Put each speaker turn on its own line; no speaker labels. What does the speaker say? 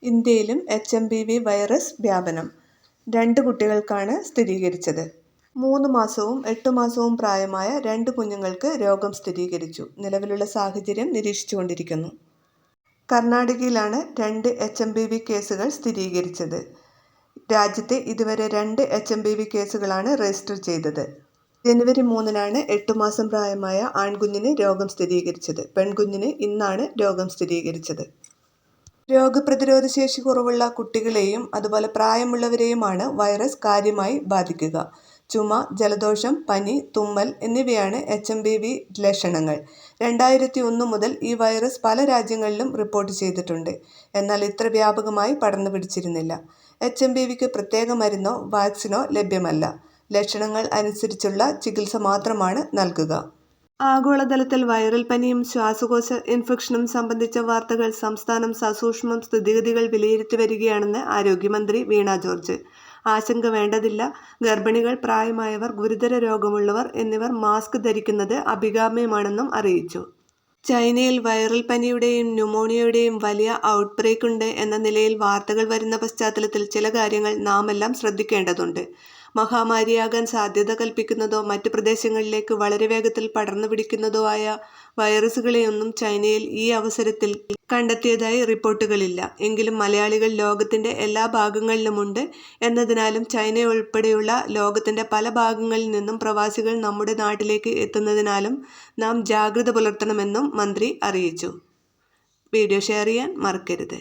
ഇന്ത്യയിലും HMPV virus വ്യാപനം. 2 കുട്ടികൾക്കാണ് സ്ഥിരീകരിച്ചത്. 3 മാസവും 8 മാസവും പ്രായമായ 2 കുഞ്ഞുങ്ങൾക്ക് രോഗം സ്ഥിരീകരിച്ചു. നിലവിലുള്ള സാഹചര്യം നിരീക്ഷിച്ചുകൊണ്ടിരിക്കുന്നു. കർണാടകയിലാണ് 2 HMPV കേസുകൾ സ്ഥിരീകരിച്ചത്. രാജ്യത്തെ ഇതുവരെ 2 HMPV കേസുകളാണ് രജിസ്റ്റർ ചെയ്തത്. ജനുവരി 3-നാണ് 8 മാസം പ്രായമായ ആൺകുഞ്ഞിന് രോഗം സ്ഥിരീകരിച്ചത്. പെൺകുഞ്ഞിന് ഇന്നാണ് രോഗം സ്ഥിരീകരിച്ചത്. രോഗപ്രതിരോധശേഷി കുറവുള്ള കുട്ടികളെയും അതുപോലെ പ്രായമുള്ളവരെയുമാണ് വൈറസ് കാര്യമായി ബാധിക്കുക. ചുമ, ജലദോഷം, പനി, തുമ്മൽ എന്നിവയാണ് HMPV ലക്ഷണങ്ങൾ. 2001 മുതൽ ഈ വൈറസ് പല രാജ്യങ്ങളിലും റിപ്പോർട്ട് ചെയ്തിട്ടുണ്ട്. എന്നാൽ ഇത്ര വ്യാപകമായി പടർന്നു പിടിച്ചിരുന്നില്ല. HMPVക്ക് പ്രത്യേക മരുന്നോ വാക്സിനോ ലഭ്യമല്ല. ലക്ഷണങ്ങൾ അനുസരിച്ചുള്ള ചികിത്സ മാത്രമാണ് നൽകുക. ആഗോളതലത്തിൽ വൈറൽ പനിയും ശ്വാസകോശ ഇൻഫെക്ഷനും സംബന്ധിച്ച വാർത്തകൾ സംസ്ഥാനം സസൂക്ഷ്മം സ്ഥിതിഗതികൾ വിലയിരുത്തി വരികയാണെന്ന് ആരോഗ്യമന്ത്രി വീണ ജോർജ്. ആശങ്ക വേണ്ടതില്ല. ഗർഭിണികൾ, പ്രായമായവർ, ഗുരുതര രോഗമുള്ളവർ എന്നിവർ മാസ്ക് ധരിക്കുന്നത് അഭികാമ്യമാണെന്നും അറിയിച്ചു. ചൈനയിൽ വൈറൽ പനിയുടെയും ന്യൂമോണിയയുടെയും വലിയ ഔട്ട്ബ്രേക്ക് ഉണ്ട് എന്ന നിലയിൽ വാർത്തകൾ വരുന്ന പശ്ചാത്തലത്തിൽ ചില കാര്യങ്ങൾ നാമെല്ലാം ശ്രദ്ധിക്കേണ്ടതുണ്ട്. മഹാമാരിയാകാൻ സാധ്യത കൽപ്പിക്കുന്നതോ മറ്റ് പ്രദേശങ്ങളിലേക്ക് വളരെ വേഗത്തിൽ പടർന്നു പിടിക്കുന്നതോ ആയ വൈറസുകളെയൊന്നും ചൈനയിൽ ഈ അവസരത്തിൽ കണ്ടെത്തിയതായി റിപ്പോർട്ടുകളില്ല. എങ്കിലും മലയാളികൾ ലോകത്തിന്റെ എല്ലാ ഭാഗങ്ങളിലുമുണ്ട് എന്നതിനാലും ചൈനയുൾപ്പെടെയുള്ള ലോകത്തിന്റെ പല ഭാഗങ്ങളിൽ നിന്നും പ്രവാസികൾ നമ്മുടെ നാട്ടിലേക്ക് എത്തുന്നതിനാലും നാം ജാഗ്രത പുലർത്തണമെന്നും മന്ത്രി അറിയിച്ചു. വീഡിയോ ഷെയർ ചെയ്യാൻ മറക്കരുത്.